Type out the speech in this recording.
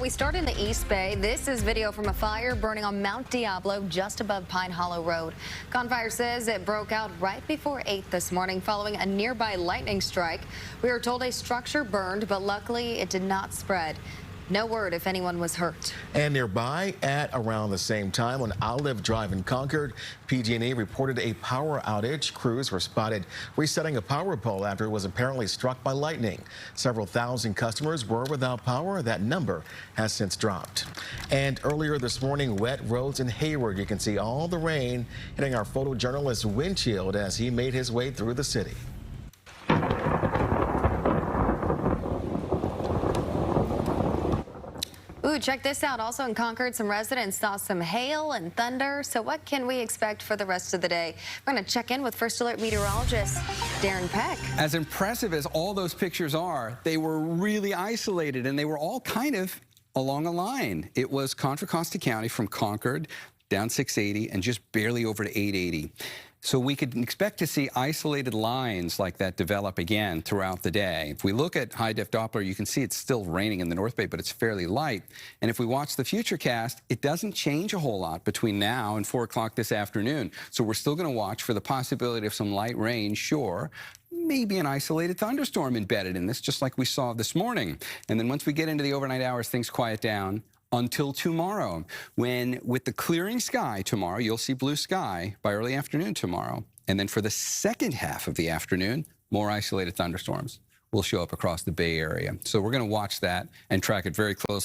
We start in the East Bay. This is video from a fire burning on Mount Diablo just above Pine Hollow Road. Confire says it broke out right before 8 this morning following a nearby lightning strike. We are told a structure burned, but luckily it did not spread. No word if anyone was hurt. And nearby at around the same time on Olive Drive in Concord, PG&E reported a power outage. Crews were spotted resetting a power pole after it was apparently struck by lightning. Several thousand customers were without power. That number has since dropped. And earlier this morning, wet roads in Hayward. You can see all the rain hitting our photojournalist's windshield as he made his way through the city. Ooh, check this out. Also in Concord, some residents saw some hail and thunder. So what can we expect for the rest of the day? We're going to check in with First Alert meteorologist Darren Peck. As impressive as all those pictures are, they were really isolated, and they were all kind of along a line. It was Contra Costa County from Concord down 680 and just barely over to 880. So we could expect to see isolated lines like that develop again throughout the day. If we look at high-def Doppler, you can see it's still raining in the North Bay, but it's fairly light. And if we watch the futurecast, it doesn't change a whole lot between now and 4 o'clock this afternoon. So we're still going to watch for the possibility of some light rain, sure. Maybe an isolated thunderstorm embedded in this, just like we saw this morning. And then once we get into the overnight hours, things quiet down until tomorrow, when with the clearing sky tomorrow, you'll see blue sky by early afternoon tomorrow. And then for the second half of the afternoon, more isolated thunderstorms will show up across the Bay Area. So we're going to watch that and track it very closely.